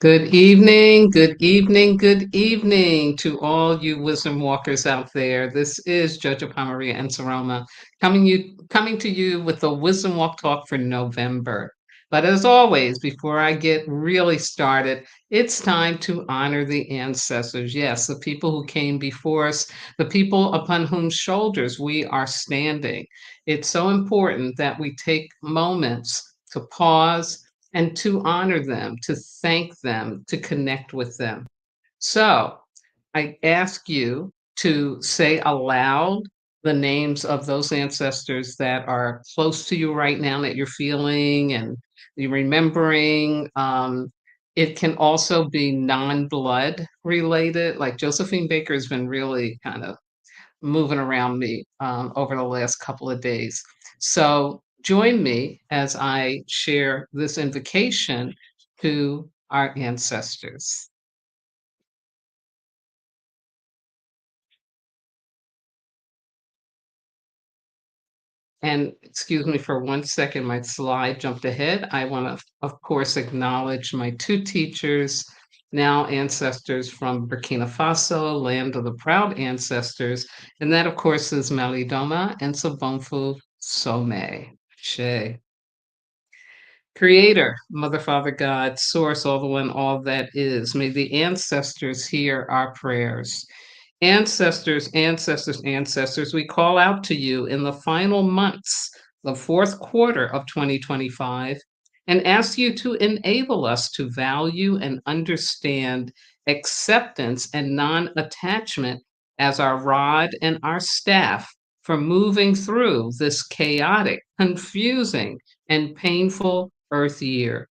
Good evening, good evening, good evening to all you wisdom walkers out there. This is Jojo Maria and Saroma coming to you with the Wisdom Walk Talk for November. But as always, before I get really started, it's time to honor the ancestors. Yes, the people who came before us, the people upon whose shoulders we are standing. It's so important that we take moments to pause and to honor them, to thank them, to connect with them. So I ask you to say aloud the names of those ancestors that are close to you right now that you're feeling and you're remembering. It can also be non blood related. Like Josephine Baker has been really kind of moving around me over the last couple of days. So join me as I share this invocation to our ancestors. And excuse me for one second, my slide jumped ahead. I want to, of course, acknowledge my two teachers, now ancestors from Burkina Faso, land of the proud ancestors. And that, of course, is Malidoma and Sobonfu Some. She. Creator, Mother, Father, God, Source, all the one, all that is. May the ancestors hear our prayers. Ancestors, ancestors, ancestors, we call out to you in the final months, the fourth quarter of 2025, and ask you to enable us to value and understand acceptance and non attachment as our rod and our staff for moving through this chaotic, confusing, and painful Earth year.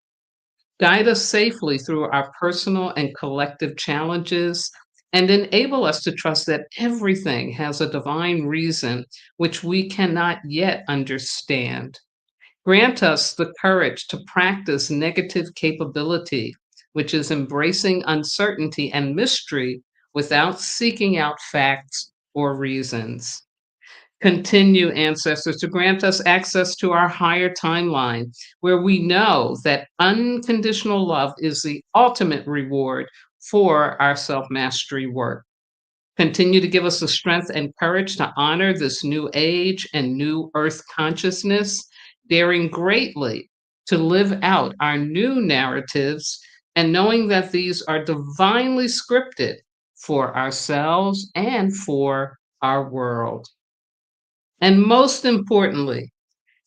Guide us safely through our personal and collective challenges and enable us to trust that everything has a divine reason which we cannot yet understand. Grant us the courage to practice negative capability, which is embracing uncertainty and mystery without seeking out facts or reasons. Continue, ancestors, to grant us access to our higher timeline, where we know that unconditional love is the ultimate reward for our self mastery work. Continue to give us the strength and courage to honor this new age and new earth consciousness, daring greatly to live out our new narratives and knowing that these are divinely scripted for ourselves and for our world. And most importantly,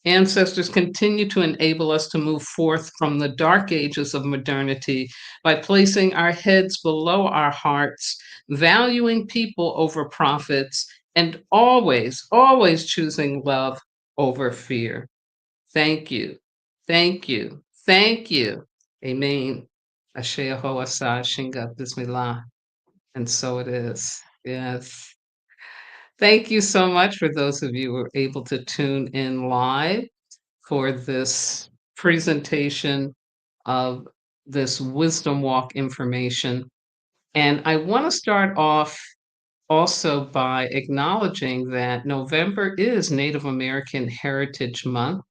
ancestors continue to enable us to move forth from the dark ages of modernity by placing our heads below our hearts, valuing people over profits, and always, always choosing love over fear. Thank you. Thank you. Thank you. Amen. Ashe Ahoa Sa Shinga Bismillah. And so it is. Yes. Thank you so much for those of you who were able to tune in live for this presentation of this Wisdom Walk information. And I want to start off also by acknowledging that November is Native American Heritage Month,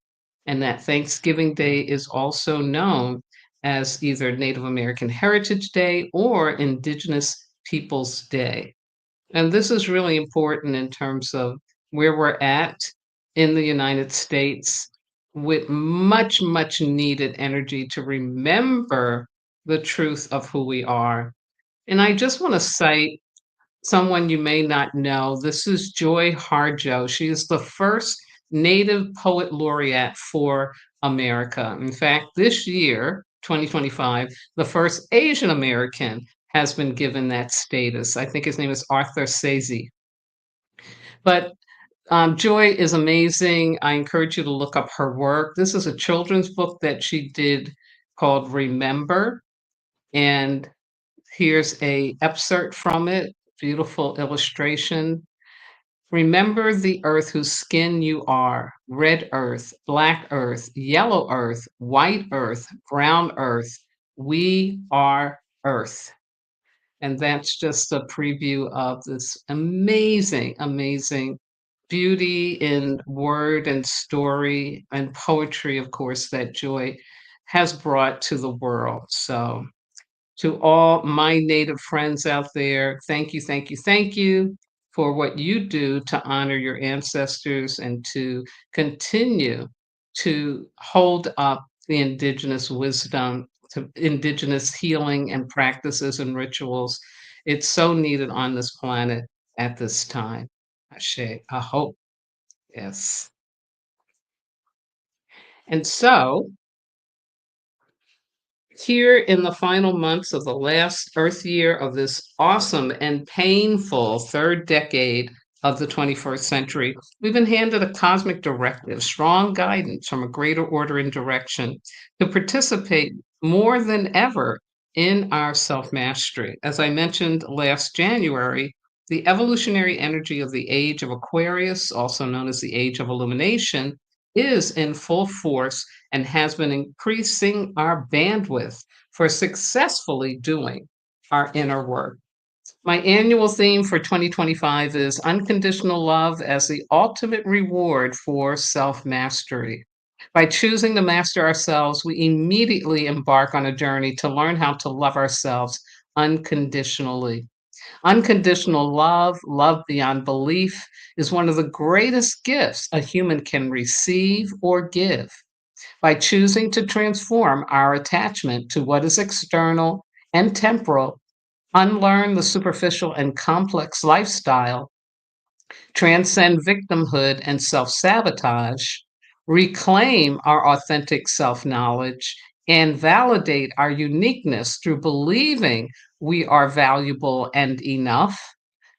and that Thanksgiving Day is also known as either Native American Heritage Day or Indigenous Peoples Day. And this is really important in terms of where we're at in the United States with much, much needed energy to remember the truth of who we are. And I just want to cite someone you may not know. This is Joy Harjo. She is the first Native Poet Laureate for America. In fact, this year, 2025, the first Asian American has been given that status. I think his name is Arthur Sazy. But Joy is amazing. I encourage you to look up her work. This is a children's book that she did called Remember. And here's a excerpt from it, beautiful illustration. Remember the earth whose skin you are, red earth, black earth, yellow earth, white earth, brown earth. We are earth. And that's just a preview of this amazing, amazing beauty in word and story and poetry, of course, that Joy has brought to the world. So To all my Native friends out there, thank you, thank you, thank you for what you do to honor your ancestors and to continue to hold up the indigenous wisdom, to indigenous healing and practices and rituals. It's so needed on this planet at this time. Ashe, I hope, yes. And so, here in the final months of the last Earth year of this awesome and painful third decade of the 21st century, we've been handed a cosmic directive, strong guidance from a greater order and direction to participate more than ever in our self mastery. As I mentioned last January, the evolutionary energy of the age of Aquarius, also known as the age of illumination, is in full force and has been increasing our bandwidth for successfully doing our inner work. My annual theme for 2025 is unconditional love as the ultimate reward for self mastery. By choosing to master ourselves, we immediately embark on a journey to learn how to love ourselves unconditionally. Unconditional love, love beyond belief, is one of the greatest gifts a human can receive or give. By choosing to transform our attachment to what is external and temporal, unlearn the superficial and complex lifestyle, transcend victimhood and self sabotage, reclaim our authentic self knowledge, and validate our uniqueness through believing we are valuable and enough,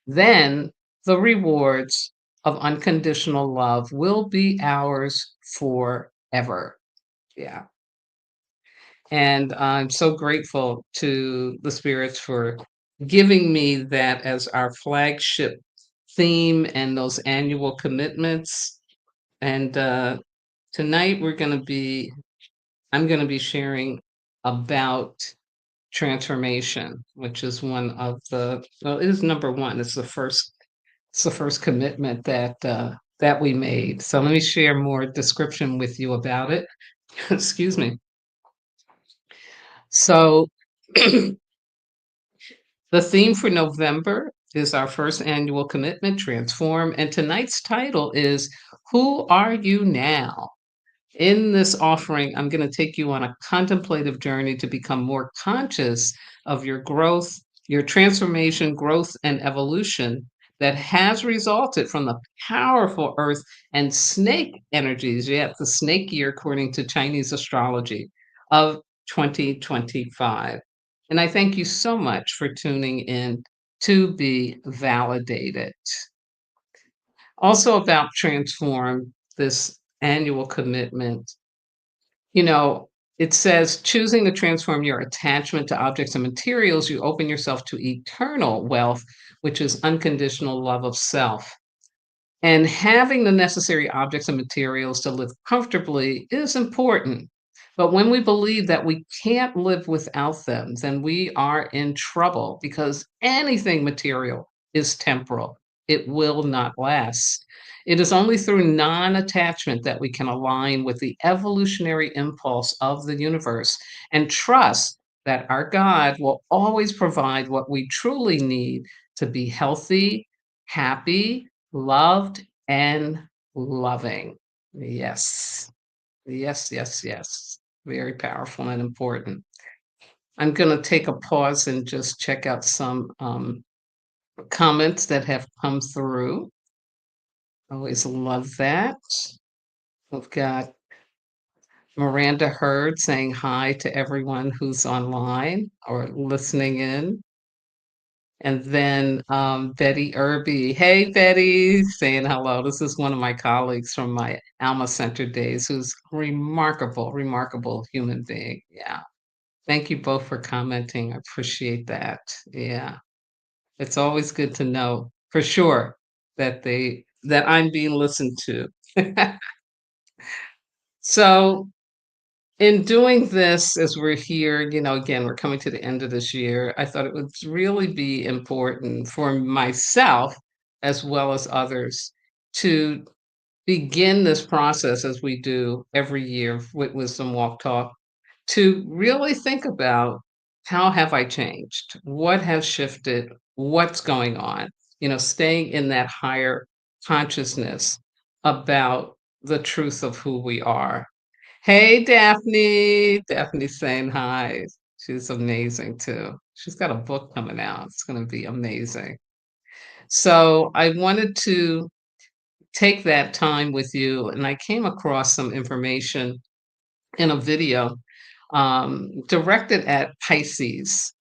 then the rewards of unconditional love will be ours forever. Yeah. And I'm so grateful to the spirits for giving me that as our flagship theme and those annual commitments. And tonight I'm going to be sharing about transformation, which is one of well, it is number one. It's the first commitment that we made. So let me share more description with you about it. Excuse me. So the theme for November is our first annual commitment, Transform, and tonight's title is Who Are You Now? In this offering, I'm going to take you on a contemplative journey to become more conscious of your growth, your transformation, growth, and evolution that has resulted from the powerful earth and snake energies, yet the snake year, according to Chinese astrology, of 2025. And I thank you so much for tuning in to be validated. Also, about Transform, this annual commitment, you know, it says choosing to transform your attachment to objects and materials, you open yourself to eternal wealth, which is unconditional love of self. And having the necessary objects and materials to live comfortably is important. But when we believe that we can't live without them, then we are in trouble because anything material is temporal. It will not last. It is only through non attachment that we can align with the evolutionary impulse of the universe and trust that our God will always provide what we truly need to be healthy, happy, loved, and loving. Yes. Yes, yes, yes. Very powerful and important. I'm going to take a pause and just check out some comments that have come through. Always love that. We've got Miranda Hurd saying hi to everyone who's online or listening in. And then Betty Irby. Hey, Betty, saying hello. This is one of my colleagues from my Alma Center days who's remarkable, remarkable human being. Yeah. Thank you both for commenting. I appreciate that. Yeah. It's always good to know for sure that I'm being listened to. So in doing this, as we're here, again, we're coming to the end of this year, I thought it would really be important for myself as well as others to begin this process as we do every year with Wisdom Walk Talk to really think about How have I changed? What has shifted? What's going on? Staying in that higher consciousness about the truth of who we are. Hey, Daphne. Daphne's saying hi. She's amazing too. She's got a book coming out. It's going to be amazing. So I wanted to take that time with you, and I came across some information in a video directed at Pisces.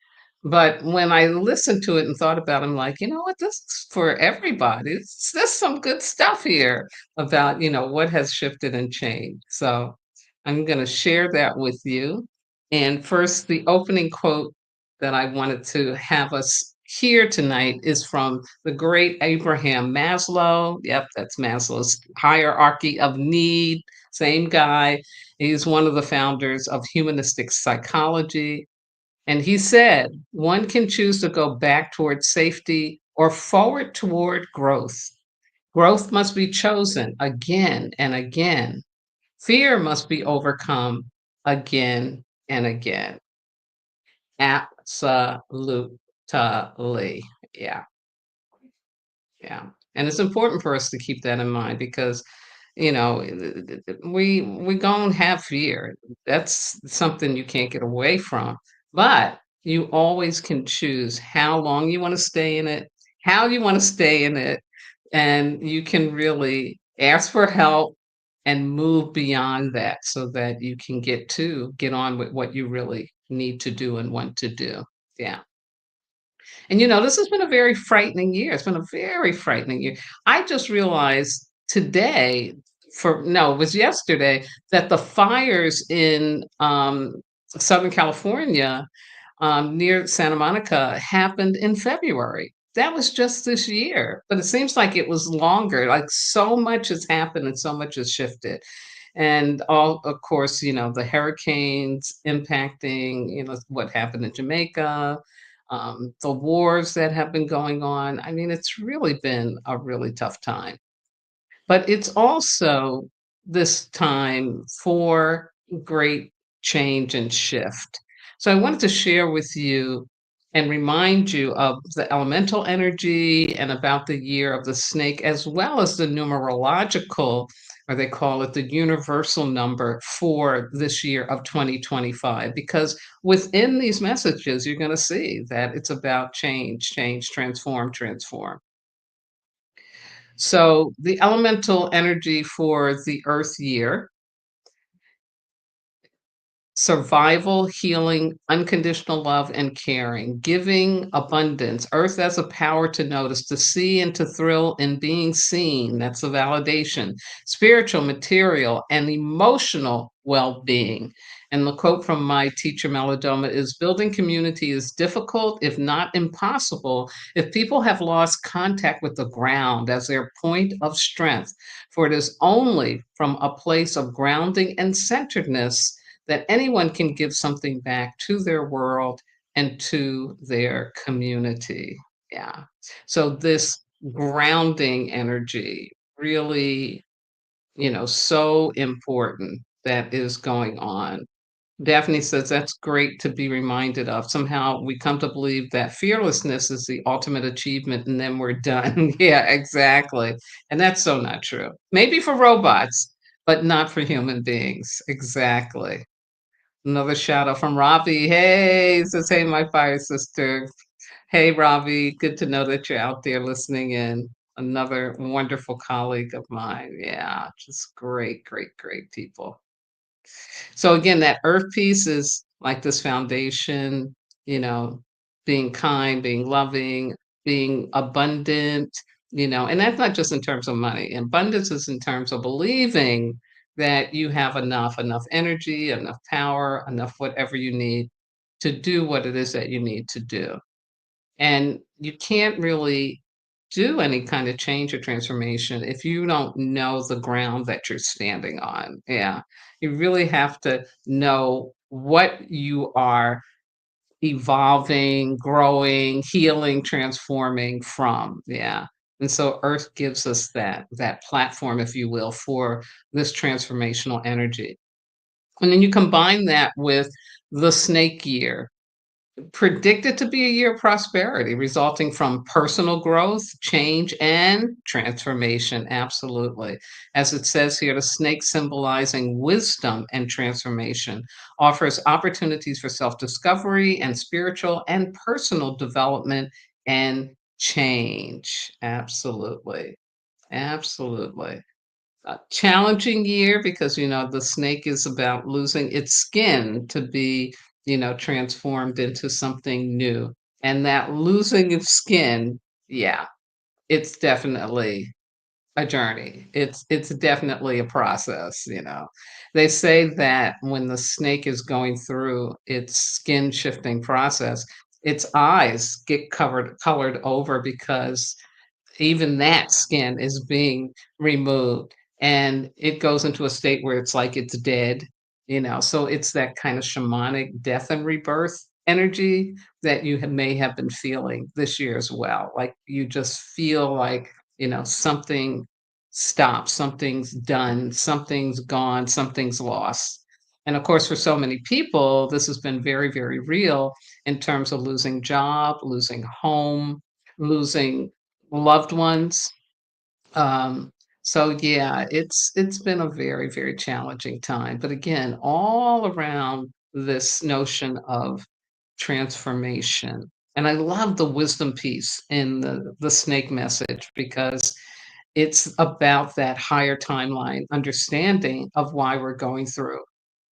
But when I listened to it and thought about it, I'm like, you know what? This is for everybody. There's some good stuff here about, what has shifted and changed. So I'm going to share that with you. And first, the opening quote that I wanted to have us hear tonight is from the great Abraham Maslow. Yep, that's Maslow's hierarchy of need. Same guy. He's one of the founders of humanistic psychology. And he said, one can choose to go back toward safety or forward toward growth. Growth must be chosen again and again. Fear must be overcome again and again. Absolutely. Yeah. Yeah. And it's important for us to keep that in mind because, we gonna have fear. That's something you can't get away from. But you always can choose how long you want to stay in it, how you want to stay in it, and you can really ask for help and move beyond that so that you can get on with what you really need to do and want to do. Yeah. And this has been a very frightening year. It's been a very frightening year. I just realized today, for no, it was yesterday, that the fires in Southern California near Santa Monica happened in February. That was just this year, but it seems like it was longer. Like so much has happened and so much has shifted. And all, of course, the hurricanes impacting, what happened in Jamaica, the wars that have been going on. I mean, it's really been a really tough time. But it's also this time for great change and shift. So I wanted to share with you and remind you of the elemental energy and about the year of the snake, as well as the numerological, or they call it the universal number for this year of 2025. Because within these messages, you're going to see that it's about change, change, transform, transform. So the elemental energy for the earth year: survival, healing, unconditional love, and caring, giving abundance. Earth has a power to notice, to see, and to thrill in being seen. That's a validation. Spiritual, material, and emotional well being. And the quote from my teacher, Melodoma, is: building community is difficult, if not impossible, if people have lost contact with the ground as their point of strength. For it is only from a place of grounding and centeredness that anyone can give something back to their world and to their community. Yeah. So this grounding energy really, so important that is going on. Daphne says that's great to be reminded of. Somehow we come to believe that fearlessness is the ultimate achievement and then we're done. Yeah, exactly. And that's so not true. Maybe for robots, but not for human beings. Exactly. Another shout out from Ravi. Hey, says, hey, my fire sister. Hey, Ravi. Good to know that you're out there listening in. Another wonderful colleague of mine. Yeah, just great, great, great people. So again, that earth piece is like this foundation, you know, being kind, being loving, being abundant, and that's not just in terms of money. Abundance is in terms of believing that you have enough energy, enough power, enough whatever you need to do what it is that you need to do. And you can't really do any kind of change or transformation if you don't know the ground that you're standing on. Yeah. You really have to know what you are evolving, growing, healing, transforming from. Yeah. And so earth gives us that platform, if you will, for this transformational energy. And then you combine that with the snake year. Predicted to be a year of prosperity resulting from personal growth, change, and transformation. Absolutely. As it says here, the snake symbolizing wisdom and transformation offers opportunities for self discovery and spiritual and personal development and change. Absolutely. Absolutely. A challenging year because, the snake is about losing its skin to be, transformed into something new. And that losing of skin, yeah, it's definitely a journey. It's definitely a process. They say that when the snake is going through its skin shifting process, its eyes get colored over because even that skin is being removed, and it goes into a state where it's like it's dead. So it's that kind of shamanic death and rebirth energy that you may have been feeling this year as well. Like, you just feel like, something stops, something's done, something's gone, something's lost. And of course, for so many people, this has been very, very real in terms of losing job, losing home, losing loved ones. Um, so yeah, it's been a very, very challenging time. But again, all around this notion of transformation. And I love the wisdom piece in the snake message because it's about that higher timeline understanding of why we're going through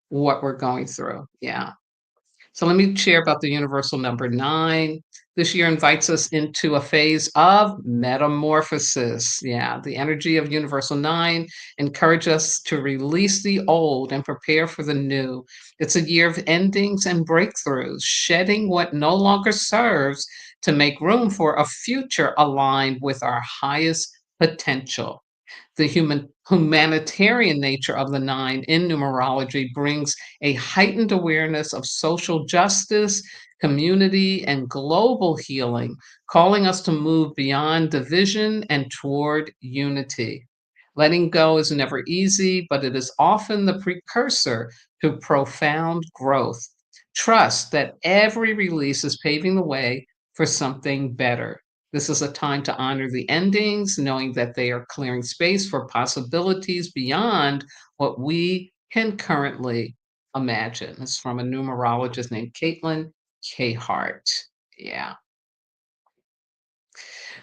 what we're going through. Yeah. So let me share about the universal number 9. This year invites us into a phase of metamorphosis. Yeah, the energy of universal 9 encourage us to release the old and prepare for the new. It's a year of endings and breakthroughs, shedding what no longer serves to make room for a future aligned with our highest potential. The humanitarian nature of the 9 in numerology brings a heightened awareness of social justice, community, and global healing, calling us to move beyond division and toward unity. Letting go is never easy, but it is often the precursor to profound growth. Trust that every release is paving the way for something better. This is a time to honor the endings, knowing that they are clearing space for possibilities beyond what we can currently imagine. It's from a numerologist named Caitlin K. Hart. Yeah.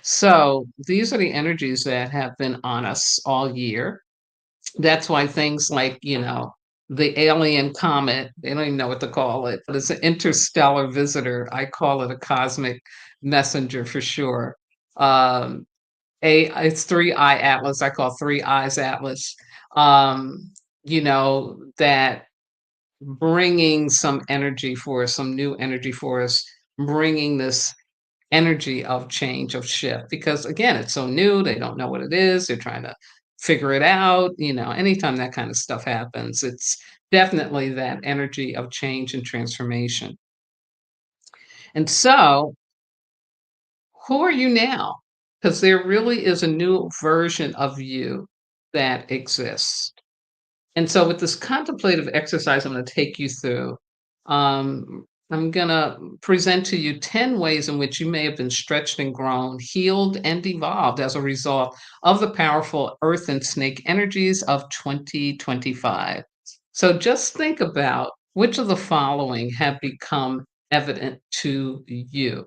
So these are the energies that have been on us all year. That's why things like, the alien comet, they don't even know what to call it, but it's an interstellar visitor. I call it a cosmic messenger for sure. Um, it's Three Eye Atlas, I call Three Eyes Atlas, that bringing some new energy for us, bringing this energy of change, of shift, because again, it's so new, they don't know what it is, they're trying to figure it out. Anytime that kind of stuff happens, it's definitely that energy of change and transformation. And so, who are you now? Because there really is a new version of you that exists. And so, with this contemplative exercise, I'm going to take you through. I'm going to present to you 10 ways in which you may have been stretched and grown, healed and evolved as a result of the powerful earth and snake energies of 2025. So, just think about which of the following have become evident to you.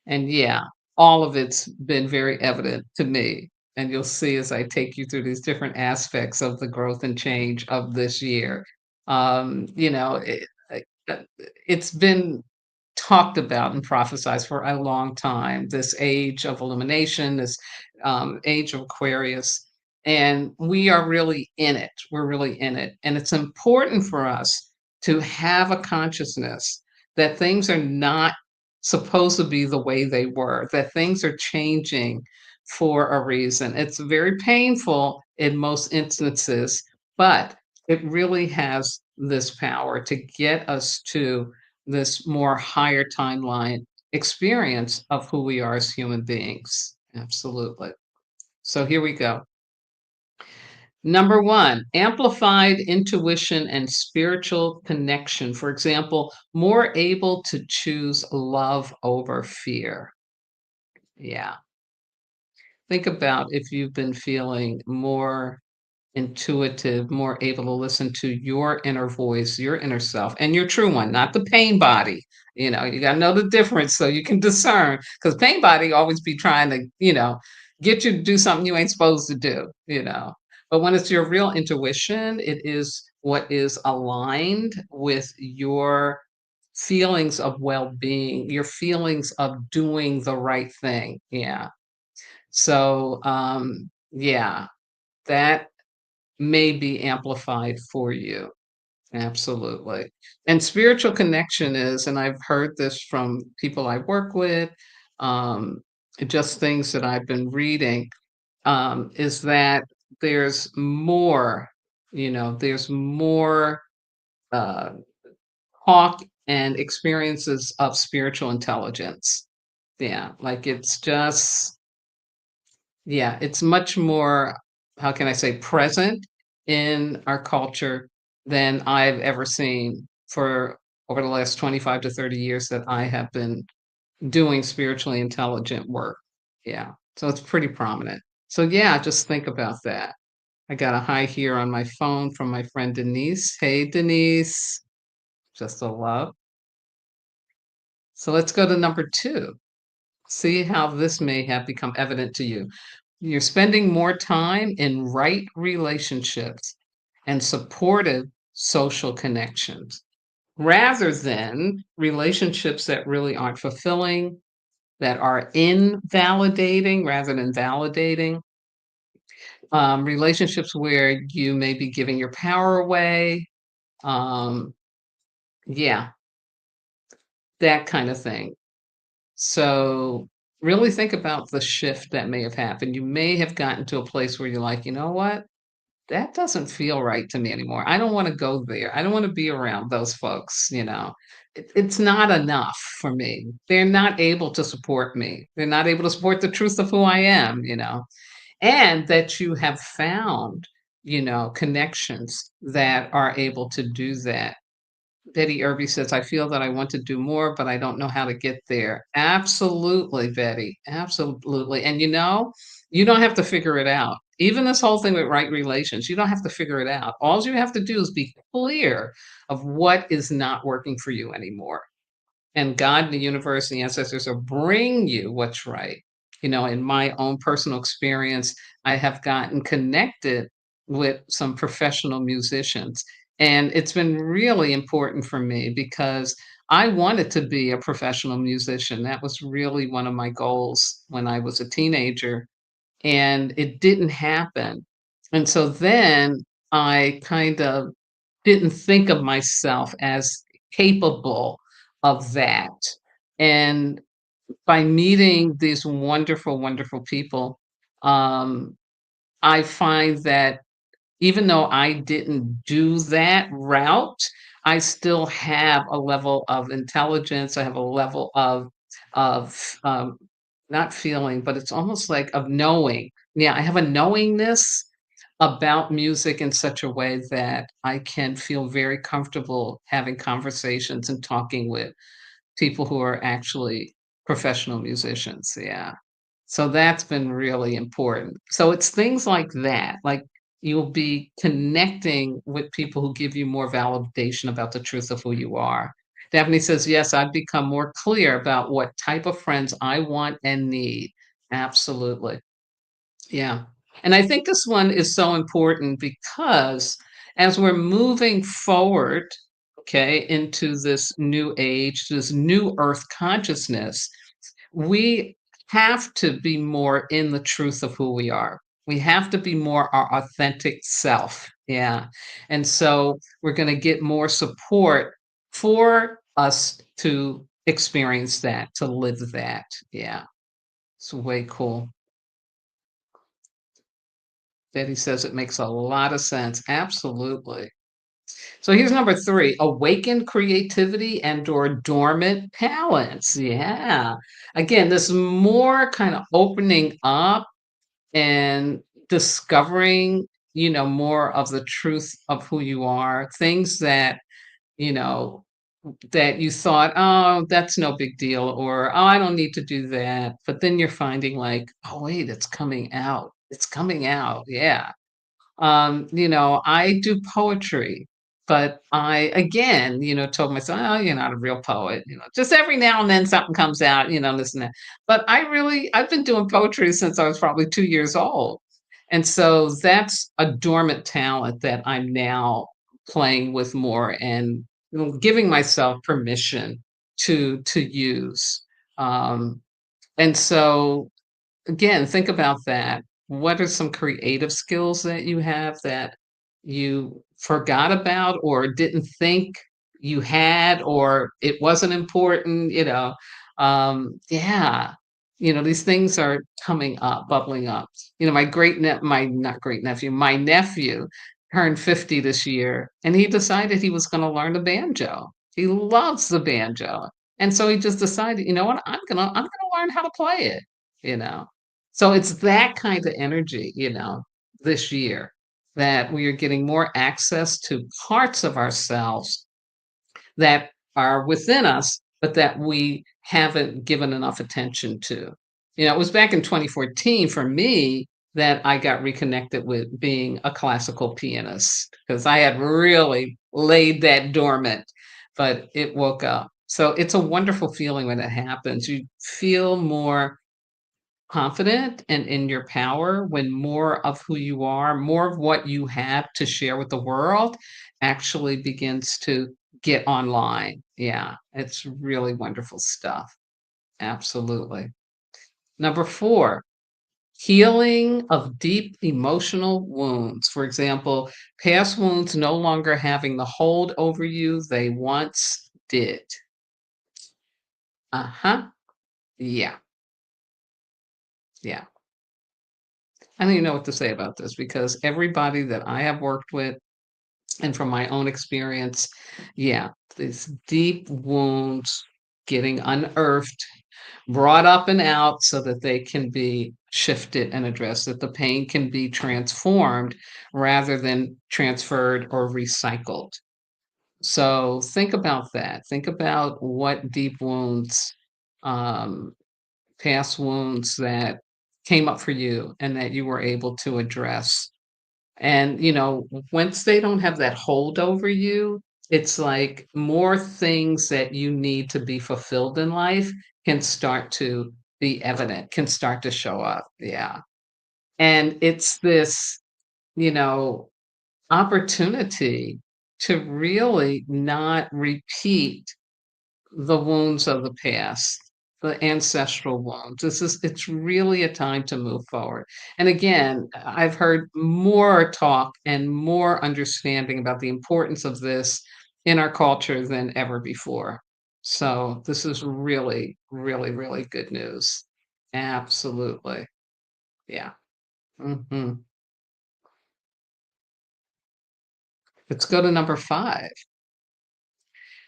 And yeah, all of it's been very evident to me. And you'll see as I take you through these different aspects of the growth and change of this year. Uh, it's been talked about and prophesized for a long time, this age of illumination, this age of Aquarius. And we are really in it. We're really in it. And it's important for us to have a consciousness that things are not supposed to be the way they were, that things are changing for a reason. It's very painful in most instances, but it really has this power to get us to this more higher timeline experience of who we are as human beings. Absolutely. So here we go. Number 1, amplified intuition and spiritual connection. For example, more able to choose love over fear. Yeah. Think about if you've been feeling more intuitive, more able to listen to your inner voice, your inner self, and your true one, not the pain body. You got to know the difference so you can discern. Because pain body always be trying to, get you to do something you ain't supposed to do. But when it's your real intuition, it is what is aligned with your feelings of well being, your feelings of doing the right thing. Yeah. So, yeah, that may be amplified for you. Absolutely. And spiritual connection is, and I've heard this from people I work with, um, just things that I've been reading, is that there's more, there's more uh, talk and experiences of spiritual intelligence. Yeah, like it's much more, how can I say, present in our culture than I've ever seen for over the last 25 to 30 years that I have been doing spiritually intelligent work. Yeah. So it's pretty prominent. So yeah, just think about that. I got a hi here on my phone from my friend Denise. Hey, Denise. Just a love. So let's go to number 2. See how this may have become evident to you. You're spending more time in right relationships and supportive social connections rather than relationships that really aren't fulfilling, that are invalidating rather than validating, relationships where you may be giving your power away. Um, yeah, that kind of thing. So really think about the shift that may have happened. You may have gotten to a place where you're like, you know what? That doesn't feel right to me anymore. I don't wanna go there. I don't wanna be around those folks. It's not enough for me. They're not able to support me. They're not able to support the truth of who I am, and that you have found, connections that are able to do that. Betty Irby says, "I feel that I want to do more, but I don't know how to get there." Absolutely, Betty. Absolutely. And you don't have to figure it out. Even this whole thing with right relations, you don't have to figure it out. All you have to do is be clear of what is not working for you anymore. And God and the universe and the ancestors will bring you what's right. In my own personal experience, I have gotten connected with some professional musicians. And it's been really important for me because I wanted to be a professional musician. That was really one of my goals when I was a teenager, and it didn't happen. And so then I kind of didn't think of myself as capable of that. And by meeting these wonderful, wonderful people, um, I find that even though I didn't do that route, I still have a level of intelligence. I have a level of not feeling, but it's almost like of knowing. Yeah, I have a knowingness about music in such a way that I can feel very comfortable having conversations and talking with people who are actually professional musicians. Yeah. So that's been really important. So it's things like that, like you'll be connecting with people who give you more validation about the truth of who you are. Daphne says, yes, I've become more clear about what type of friends I want and need. Absolutely. Yeah. And I think this one is so important because as we're moving forward, okay, into this new age, this new earth consciousness, we have to be more in the truth of who we are. We have to be more our authentic self. Yeah. And so we're going to get more support for us to experience that, to live that. Yeah. It's way cool. Betty says it makes a lot of sense. Absolutely. So here's number 3, awaken creativity and/or dormant talents. Yeah. Again, this more kind of opening up and discovering, more of the truth of who you are, things that, you know, that you thought, "Oh, that's no big deal," or, "Oh, I don't need to do that." But then you're finding like, "Oh, wait, it's coming out. It's coming out." Yeah. I do poetry, but I again, told myself, "Oh, you're not a real poet." Just every now and then something comes out, this and that. But I've been doing poetry since I was probably 2 years old. And so that's a dormant talent that I'm now playing with more and giving myself permission to use. Um, and so again, think about that. What are some creative skills that you have that you forgot about or didn't think you had or it wasn't important, yeah. These things are coming up, bubbling up. My not great nephew, my nephew turned 50 this year and he decided he was going to learn the banjo. He loves the banjo. And so he just decided, you know what, I'm gonna learn how to play it, you know. So it's that kind of energy, this year that we are getting more access to parts of ourselves that are within us, but that we haven't given enough attention to. It was back in 2014 for me that I got reconnected with being a classical pianist because I had really laid that dormant, but it woke up. So it's a wonderful feeling when it happens. You feel more confident and in your power when more of who you are, more of what you have to share with the world actually begins to get online. Yeah, it's really wonderful stuff. Absolutely. Number 4, healing of deep emotional wounds. For example, past wounds no longer having the hold over you they once did. Uh-huh. Yeah. Yeah. I don't even know what to say about this because everybody that I have worked with, and from my own experience, yeah, these deep wounds getting unearthed, brought up and out so that they can be shifted and addressed, that the pain can be transformed rather than transferred or recycled. So think about that. Think about what deep wounds, um, past wounds that came up for you and that you were able to address. And, once they don't have that hold over you, it's like more things that you need to be fulfilled in life can start to be evident, can start to show up. Yeah. And it's this, you know, opportunity to really not repeat the wounds of the past, the ancestral wounds. It's really a time to move forward. And again, I've heard more talk and more understanding about the importance of this in our culture than ever before. So this is really, really, really good news. Absolutely. Yeah. hmm Let's go to number 5.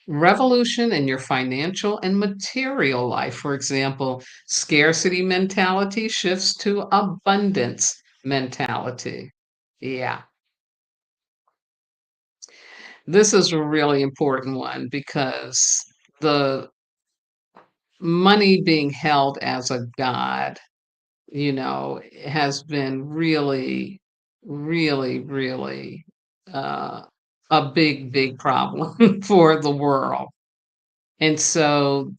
Revolution in your financial and material life. For example, scarcity mentality shifts to abundance mentality. Yeah, this is a really important one because the money being held as a god, has been really, really, really uh, a big, big problem for the world. And so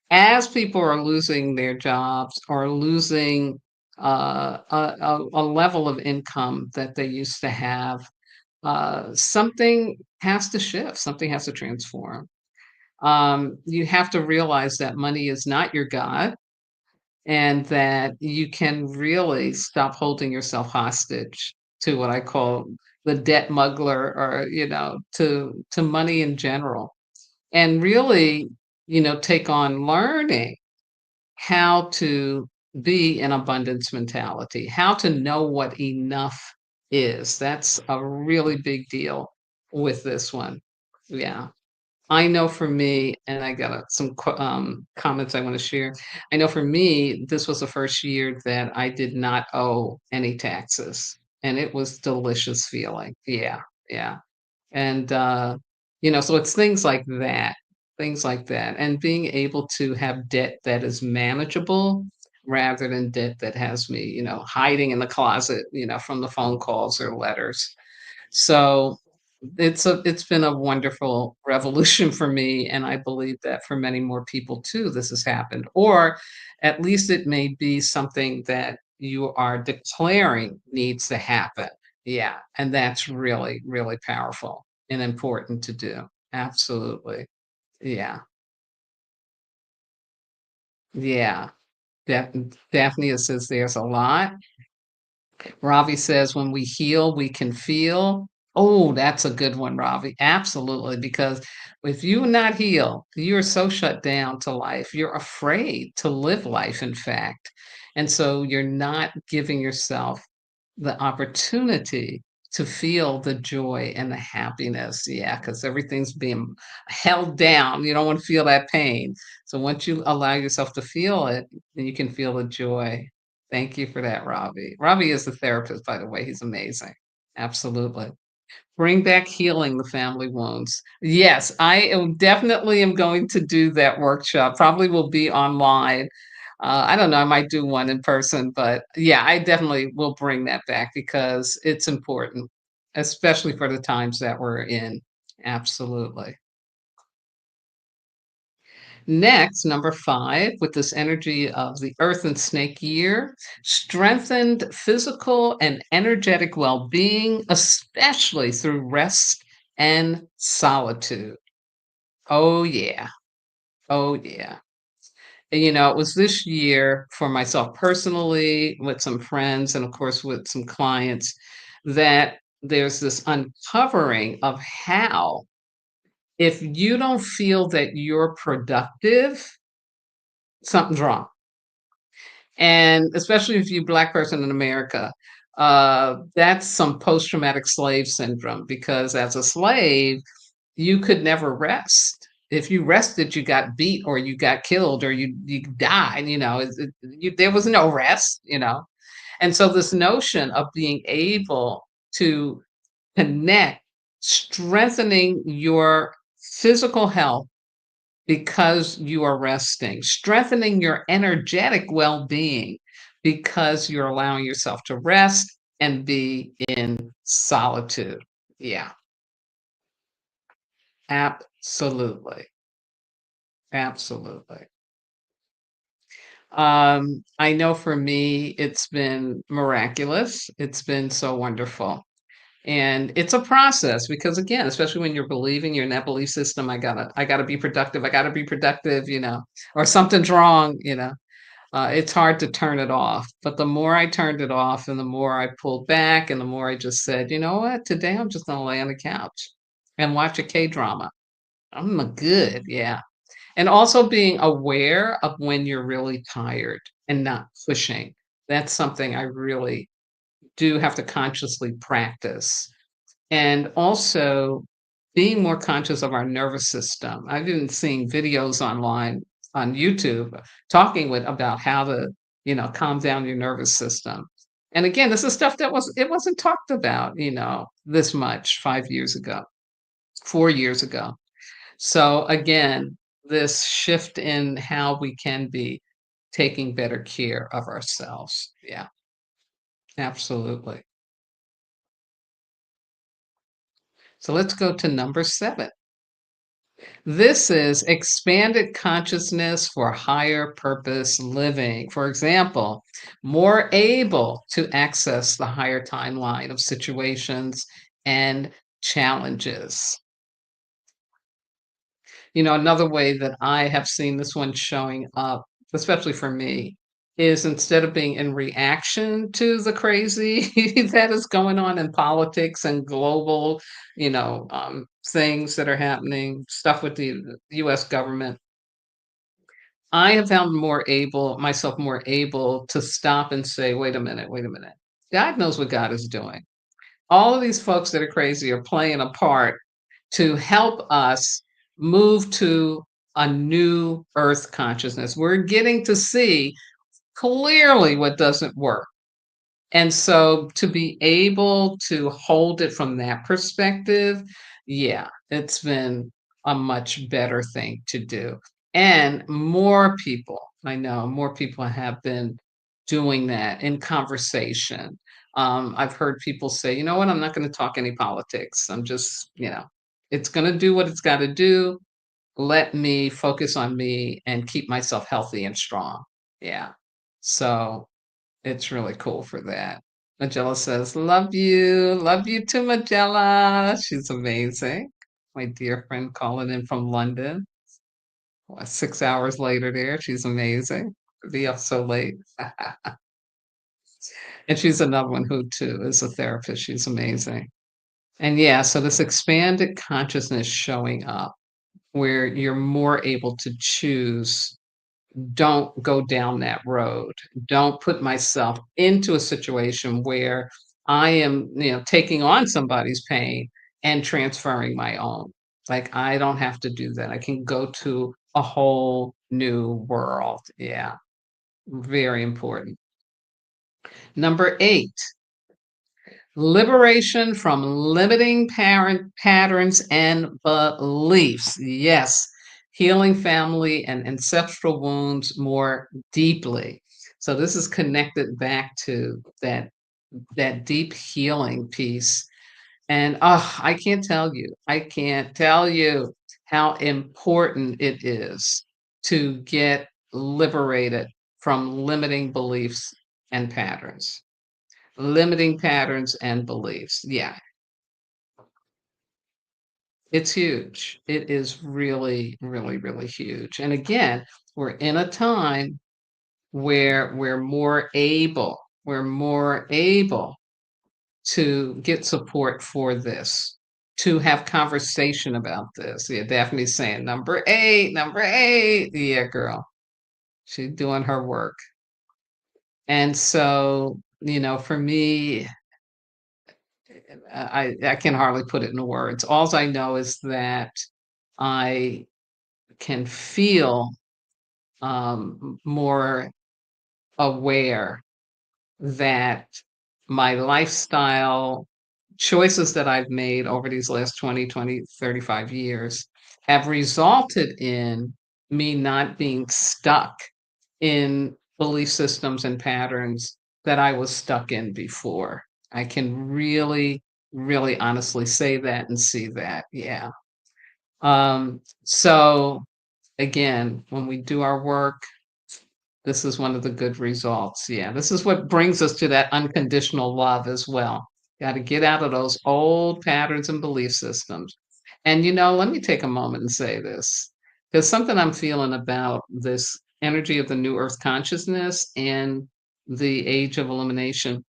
as people are losing their jobs or losing a level of income that they used to have, something has to shift, something has to transform. You have to realize that money is not your God and that you can really stop holding yourself hostage to what I call the debt muggler or, to money in general. And really, take on learning how to be an abundance mentality, how to know what enough is. That's a really big deal with this one. Yeah. I know for me, and I got some comments I want to share. I know for me, this was the first year that I did not owe any taxes. and it was delicious feeling. Yeah, yeah. And, so it's things like that, and being able to have debt that is manageable rather than debt that has me, hiding in the closet, from the phone calls or letters. So it's been a wonderful revolution for me, and I believe that for many more people too, this has happened. Or at least it may be something that you are declaring needs to happen. Yeah, and that's really, really powerful and important to do. Absolutely. Yeah. Yeah. Daphne says there's a lot. Ravi says, "When we heal, we can feel." Oh, that's a good one, Ravi. Absolutely, because if you not heal, you're so shut down to life. You're afraid to live life, in fact. And so you're not giving yourself the opportunity to feel the joy and the happiness. Yeah, because everything's being held down. You don't want to feel that pain. So once you allow yourself to feel it, then you can feel the joy. Thank you for that, Robbie. Robbie is the therapist, by the way. He's amazing. Absolutely. Bring back healing the family wounds. Yes, definitely am going to do that workshop. Probably will be online. I don't know. I might do one in person, but yeah, I definitely will bring that back because it's important, especially for the times that we're in. Absolutely. Next, number 5, with this energy of the Earth and Snake year, strengthened physical and energetic well being, especially through rest and solitude. Oh, yeah. Oh, yeah. And, it was this year for myself personally, with some friends, and of course, with some clients, that there's this uncovering of how, if you don't feel that you're productive, something's wrong. And especially if you Black person in America, that's some post-traumatic slave syndrome because as a slave, you could never rest. If you rested, you got beat or you got killed or you died, there was no rest. And so this notion of being able to connect, strengthening your physical health because you are resting, strengthening your energetic well being because you're allowing yourself to rest and be in solitude. Yeah, absolutely. Absolutely. I know for me, it's been miraculous. It's been so wonderful. And it's a process because again, especially when you're believing you're in that belief system, I gotta be productive. I gotta be productive, or something's wrong. It's hard to turn it off, but the more I turned it off and the more I pulled back and the more I just said, "You know what? Today I'm just gonna lay on the couch and watch a K-drama. I'm a good." Yeah. And also being aware of when you're really tired and not pushing. That's something I really do have to consciously practice. And also being more conscious of our nervous system. I've been seeing videos online on YouTube talking about how to, calm down your nervous system. And again, this is stuff it wasn't talked about, this much 5 years ago, 4 years ago. So again, this shift in how we can be taking better care of ourselves. Yeah, absolutely. So let's go to number 7. This is expanded consciousness for higher purpose living. For example, more able to access the higher timeline of situations and challenges. Another way that I have seen this one showing up, especially for me, is instead of being in reaction to the crazy that is going on in politics and global, things that are happening, stuff with the US government, I have found myself more able to stop and say, wait a minute, wait a minute. God knows what God is doing. All of these folks that are crazy are playing a part to help us move to a new earth consciousness. We're getting to see clearly what doesn't work. And so to be able to hold it from that perspective, yeah, it's been a much better thing to do. And more people, I know more people have been doing that in conversation. I've heard people say, you know what, I'm not going to talk any politics. I'm just, it's going to do what it's got to do. Let me focus on me and keep myself healthy and strong. Yeah. So it's really cool for that. Magella says, "Love you. Love you too, Magella." She's amazing. My dear friend calling in from London. 6 hours later there. She's amazing to be up so late. And she's another one who too is a therapist. She's amazing. And yeah, so this expanded consciousness showing up where you're more able to choose. Don't go down that road. Don't put myself into a situation where I am, taking on somebody's pain and transferring my own. Like, I don't have to do that. I can go to a whole new world. Yeah, very important. Number 8, liberation from limiting parent patterns and beliefs. Yes, healing family and ancestral wounds more deeply. So this is connected back to that deep healing piece. And I can't tell you how important it is to get liberated from limiting beliefs and patterns. Limiting patterns and beliefs. Yeah, it's huge. It is really, really, really huge. And again, we're in a time where we're more able to get support for this, to have conversation about this. Yeah, Daphne's saying number 8, number 8. Yeah, girl, she's doing her work. And so, for me, I can hardly put it in words. Alls I know is that I can feel, more aware that my lifestyle choices that I've made over these last 20, 20, 35 years have resulted in me not being stuck in belief systems and patterns that I was stuck in before. I can really, really honestly say that and see that. Yeah. So again, when we do our work, this is one of the good results. Yeah. This is what brings us to that unconditional love as well. Got to get out of those old patterns and belief systems. And let me take a moment and say this. There's something I'm feeling about this energy of the new earth consciousness and the age of illumination,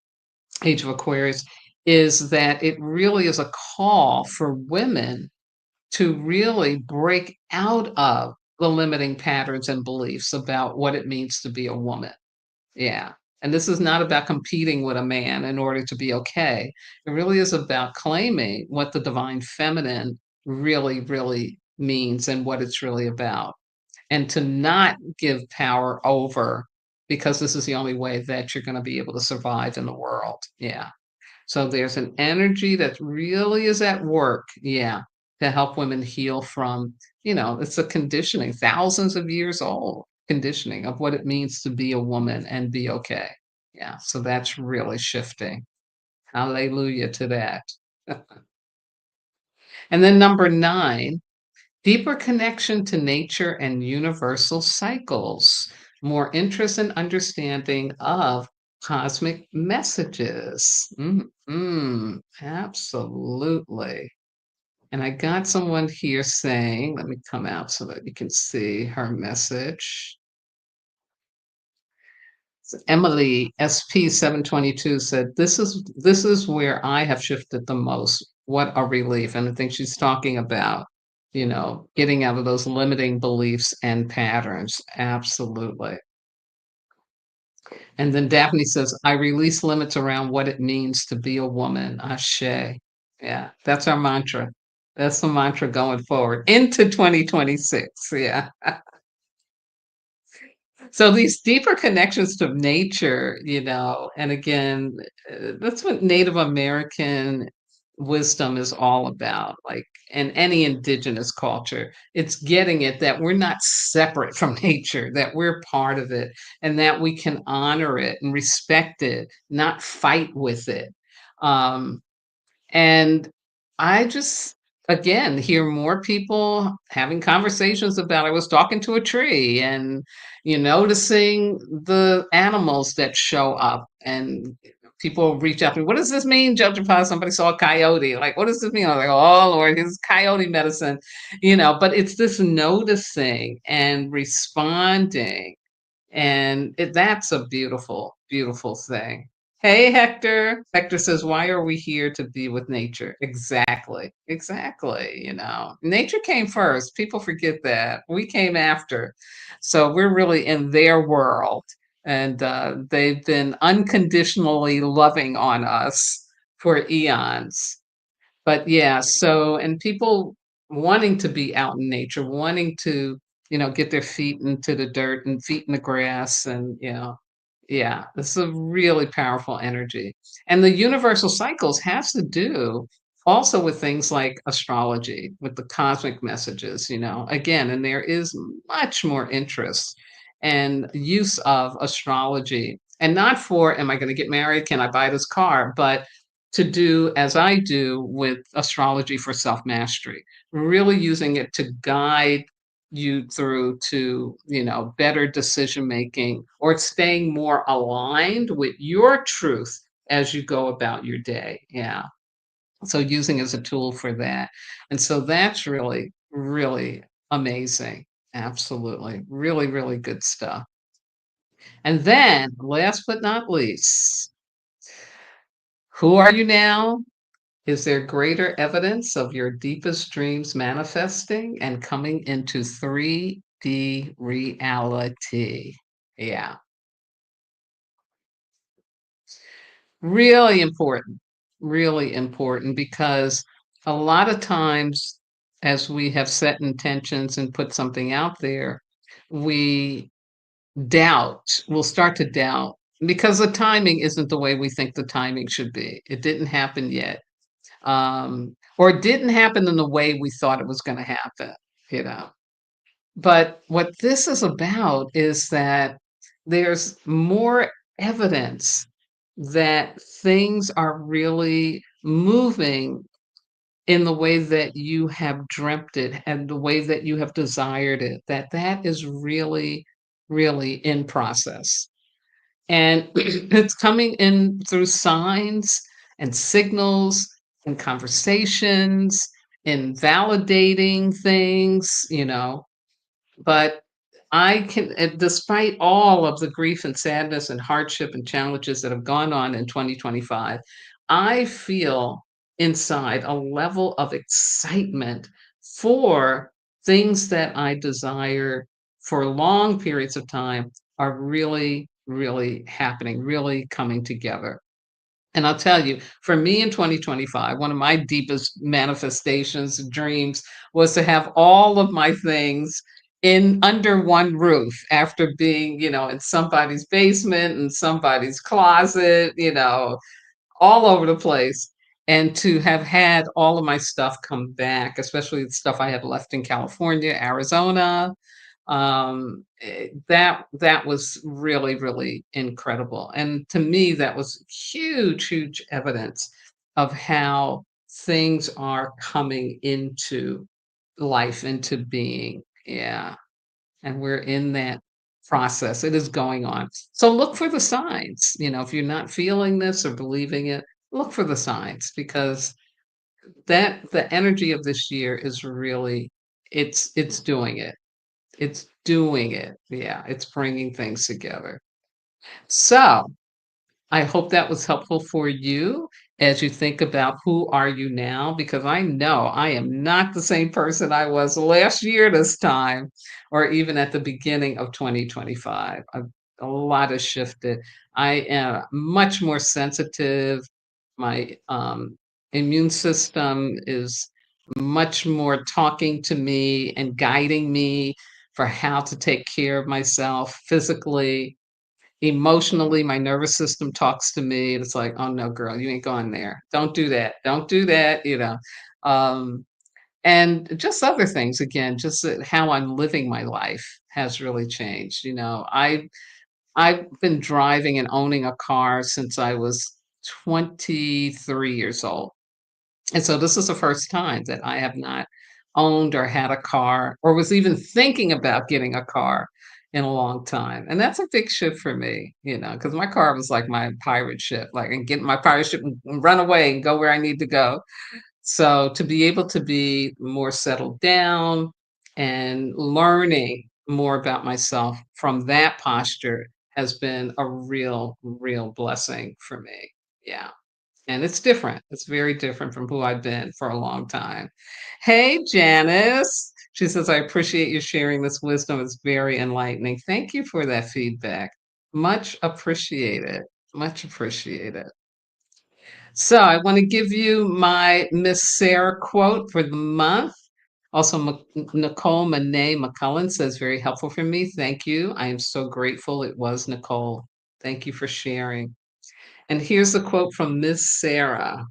age of Aquarius, is that it really is a call for women to really break out of the limiting patterns and beliefs about what it means to be a woman. Yeah. And this is not about competing with a man in order to be okay. It really is about claiming what the divine feminine really, really means and what it's really about. And to not give power over because this is the only way that you're going to be able to survive in the world. Yeah. So there's an energy that really is at work, yeah, to help women heal from, it's a conditioning, thousands of years old conditioning of what it means to be a woman and be okay. Yeah, so that's really shifting. Hallelujah to that. And then number 9, deeper connection to nature and universal cycles, more interest and understanding of cosmic messages. Absolutely. And I got someone here saying, let me come out so that you can see her message. Emily SP722 said, this is where I have shifted the most. What a relief. And I think she's talking about, getting out of those limiting beliefs and patterns. Absolutely. And then Daphne says, I release limits around what it means to be a woman. Ashe. Yeah, that's our mantra. That's the mantra going forward into 2026. Yeah. So these deeper connections to nature, and again, that's what Native American wisdom is all about, like, and any indigenous culture. It's getting it that we're not separate from nature, that we're part of it, and that we can honor it and respect it, not fight with it. Um, and I just, again, hear more people having conversations about I was talking to a tree and, noticing the animals that show up and people reach out to me. What does this mean, Judge Paz? Somebody saw a coyote. Like, what does this mean? I was like, oh Lord, here's coyote medicine, but it's this noticing and responding and that's a beautiful, beautiful thing. Hey, Hector. Hector says, why are we here to be with nature? Exactly. Exactly. Nature came first. People forget that. We came after. So we're really in their world. And they've been unconditionally loving on us for eons. But yeah, so and people wanting to be out in nature, wanting to, get their feet into the dirt and feet in the grass and, yeah, this is a really powerful energy. And the universal cycles has to do also with things like astrology, with the cosmic messages, again, and there is much more interest and use of astrology. And not for, am I going to get married? Can I buy this car? But to do as I do with astrology for self mastery, really using it to guide you through to, better decision making or staying more aligned with your truth as you go about your day. Yeah. So using as a tool for that. And so that's really, really amazing. Absolutely. Really, really good stuff. And then last but not least, who are you now? Is there greater evidence of your deepest dreams manifesting and coming into 3D reality? Yeah, really important because a lot of times, as we have set intentions and put something out there, we we'll start to doubt because the timing isn't the way we think the timing should be. It didn't happen yet. Or it didn't happen in the way we thought it was going to happen, you know. But what this is about is that there's more evidence that things are really moving in the way that you have dreamt it and the way that you have desired it, that is really, really in process. And it's coming in through signs and signals and conversations and validating things, but I can, despite all of the grief and sadness and hardship and challenges that have gone on in 2025, I feel inside a level of excitement for things that I desire for long periods of time are really, really happening, really coming together. And I'll tell you, for me in 2025, one of my deepest manifestations, dreams, was to have all of my things in under one roof after being, in somebody's basement and somebody's closet, all over the place. And to have had all of my stuff come back, especially the stuff I had left in California, Arizona, that was really, really incredible. And to me, that was huge, huge evidence of how things are coming into life, into being. Yeah. And we're in that process. It is going on. So look for the signs. If you're not feeling this or believing it, look for the signs because that the energy of this year is really it's doing it. It's doing it. Yeah, it's bringing things together. So, I hope that was helpful for you as you think about who are you now, because I know I am not the same person I was last year this time, or even at the beginning of 2025. A lot has shifted. I am much more sensitive. My immune system is much more talking to me and guiding me for how to take care of myself physically, emotionally. My nervous system talks to me, and it's like, "Oh, no, girl, you ain't going there. Don't do that. Don't do that," Um, and just other things, again, just how I'm living my life has really changed. I've been driving and owning a car since I was 23 years old. And so this is the first time that I have not owned or had a car or was even thinking about getting a car in a long time. And that's a big shift for me, because my car was like my pirate ship, like and get my pirate ship and run away and go where I need to go. So to be able to be more settled down and learning more about myself from that posture has been a real, real blessing for me. Yeah. And it's different. It's very different from who I've been for a long time. Hey, Janice. She says, I appreciate you sharing this wisdom. It's very enlightening. Thank you for that feedback. Much appreciated. Much appreciated. So I want to give you my Miss Sarah quote for the month. Also, Nicole Monet McCullen says, very helpful for me. Thank you. I am so grateful it was Nicole. Thank you for sharing. And here's the quote from Miss Sarah.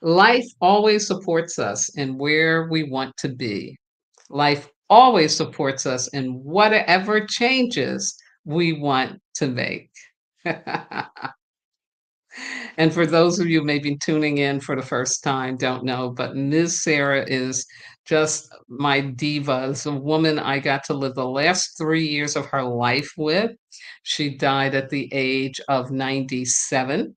Life always supports us in where we want to be. Life always supports us in whatever changes we want to make. And for those of you maybe tuning in for the first time, don't know, but Ms. Sarah is just my diva. It's a woman I got to live the last 3 years of her life with. She died at the age of 97.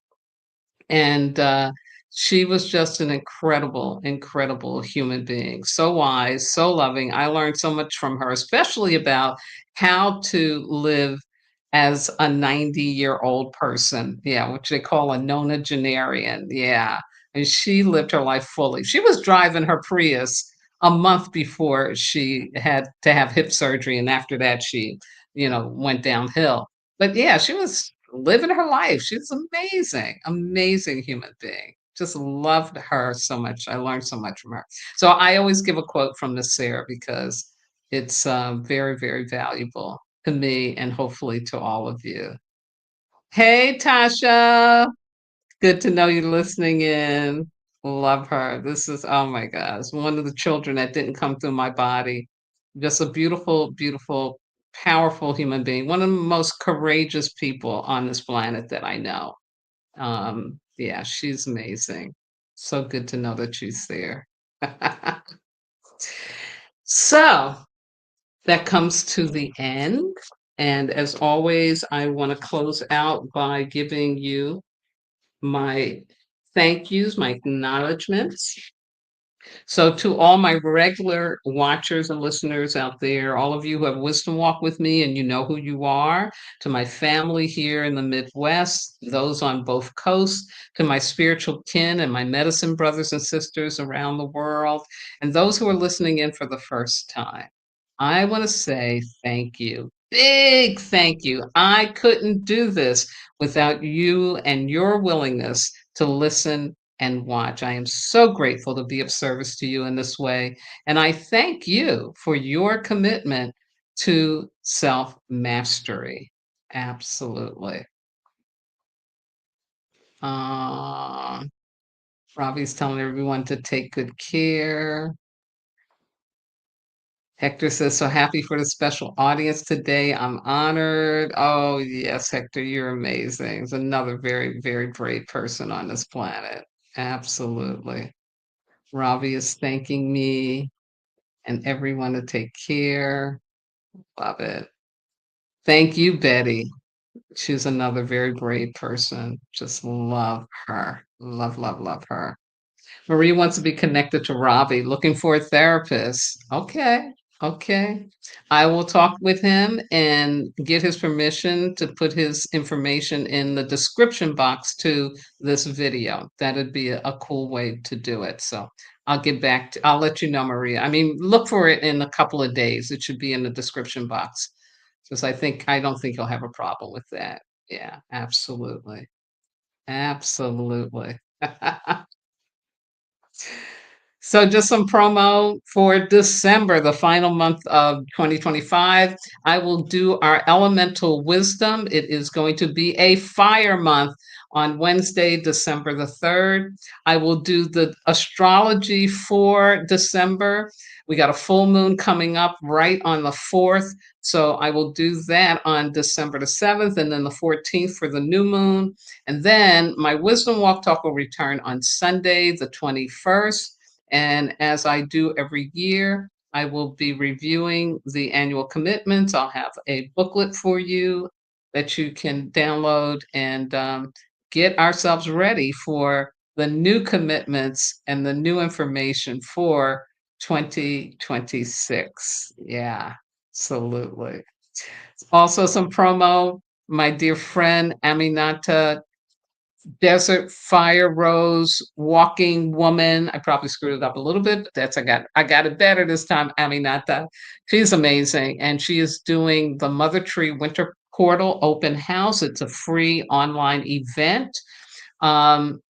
And she was just an incredible, incredible human being. So wise, so loving. I learned so much from her, especially about how to live as a 90-year-old person. Yeah, which they call a nonagenarian. Yeah. And she lived her life fully. She was driving her Prius a month before she had to have hip surgery. And after that, she, went downhill. But yeah, she was living her life. She's amazing, amazing human being. Just loved her so much. I learned so much from her. So I always give a quote from Miss Sarah because it's very, very valuable to me and hopefully to all of you. Hey, Tasha. Good to know you're listening in. Love her. This is, oh my gosh, one of the children that didn't come through my body. Just a beautiful, beautiful, powerful human being. One of the most courageous people on this planet that I know. Yeah, she's amazing. So good to know that she's there. So that comes to the end. And as always, I want to close out by giving you my thank yous, my acknowledgments. So, to all my regular watchers and listeners out there, all of you who have wisdom walk with me and you know who you are, to my family here in the Midwest, those on both coasts, to my spiritual kin and my medicine brothers and sisters around the world, and those who are listening in for the first time, I want to say thank you. Big thank you. I couldn't do this without you and your willingness to listen and watch. I am so grateful to be of service to you in this way. And I thank you for your commitment to self mastery. Absolutely. Uh, Ravi's telling everyone to take good care. Hector says, so happy for the special audience today. I'm honored. Oh, yes, Hector, you're amazing. It's another very, very brave person on this planet. Absolutely. Ravi is thanking me and everyone to take care. Love it. Thank you, Betty. She's another very brave person. Just love her. Love, love, love her. Marie wants to be connected to Ravi, looking for a therapist. Okay, okay. I will talk with him and get his permission to put his information in the description box to this video. That'd be a cool way to do it. So I'll let you know, Maria. I mean, look for it in a couple of days. It should be in the description box because I don't think you'll have a problem with that. Yeah, absolutely. Absolutely. So just some promo for December, the final month of 2025. I will do our elemental wisdom. It is going to be a fire month on Wednesday, December the 3rd. I will do the astrology for December. We got a full moon coming up right on the 4th. So I will do that on December the 7th and then the 14th for the new moon. And then my wisdom walk talk will return on Sunday, the 21st. And as I do every year, I will be reviewing the annual commitments. I'll have a booklet for you that you can download and get ourselves ready for the new commitments and the new information for 2026. Yeah, absolutely. Also, some promo. My dear friend Aminata Desert Fire Rose Walking Woman. I probably screwed it up a little bit, but I got it better this time, Aminata. She's amazing. And she is doing the Mother Tree Winter Portal open house. It's a free online event. Um,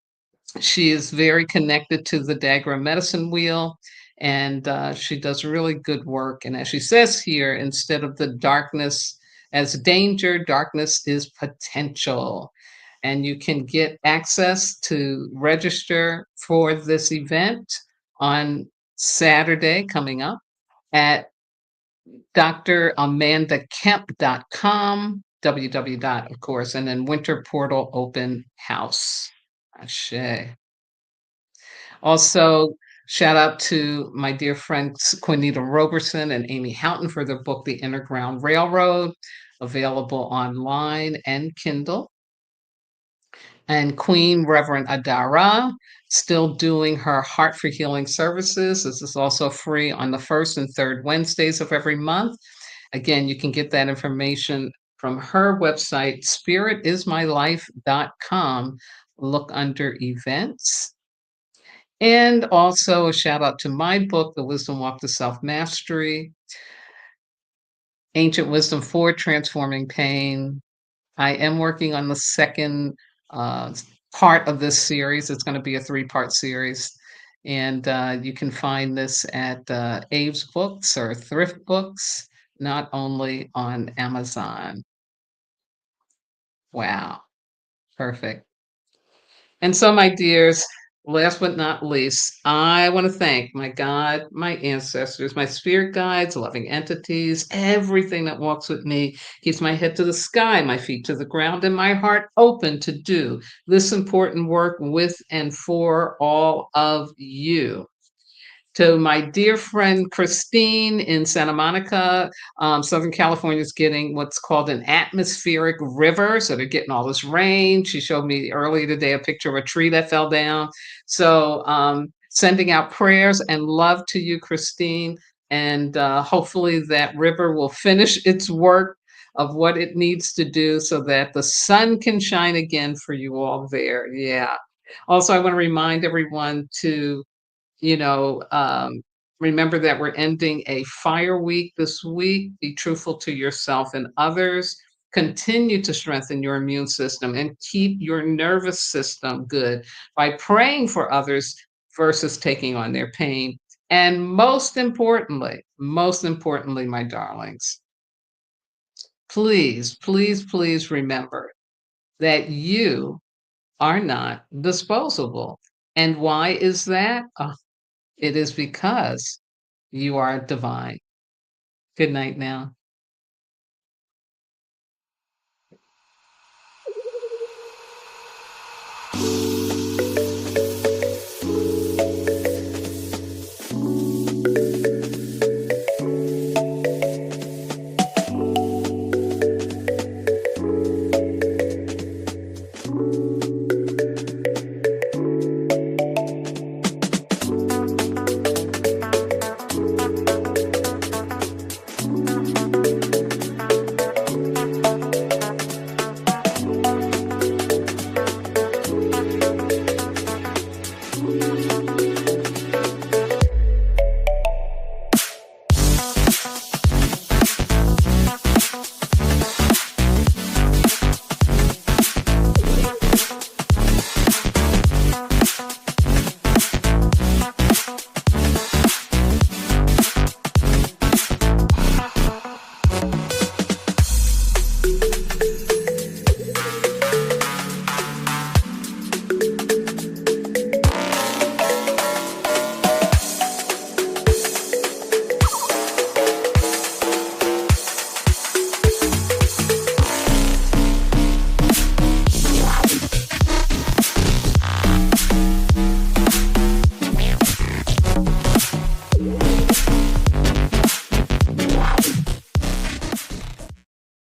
she is very connected to the Dagra Medicine Wheel, and she does really good work. And as she says here, instead of the darkness as danger, darkness is potential. And you can get access to register for this event on Saturday coming up at dramandakemp.com, www. Of course, and then Winter Portal Open House. Ashe. Also, shout out to my dear friends Quinita Roberson and Amy Houghton for their book, The Underground Railroad, available online and Kindle. And Queen Reverend Adara, still doing her Heart for Healing services. This is also free on the first and third Wednesdays of every month. Again, you can get that information from her website, spiritismylife.com. Look under events. And also a shout out to my book, The Wisdom Walk to Self Mastery, Ancient Wisdom for Transforming Pain. I am working on the second part of this series. It's going to be a three-part series. And you can find this at Abe's Books or Thrift Books, not only on Amazon. Wow, perfect. And so, my dears, last but not least, I want to thank my God, my ancestors, my spirit guides, loving entities, everything that walks with me, keeps my head to the sky, my feet to the ground, and my heart open to do this important work with and for all of you. To my dear friend Christine in Santa Monica, Southern California is getting what's called an atmospheric river. So they're getting all this rain. She showed me earlier today a picture of a tree that fell down. So sending out prayers and love to you, Christine. And hopefully that river will finish its work of what it needs to do so that the sun can shine again for you all there. Yeah. Also, I want to remind everyone to you know, remember that we're ending a fire week this week. Be truthful to yourself and others. Continue to strengthen your immune system and keep your nervous system good by praying for others versus taking on their pain. And most importantly, my darlings, please, please, please remember that you are not disposable. And why is that? It is because you are divine. Good night now.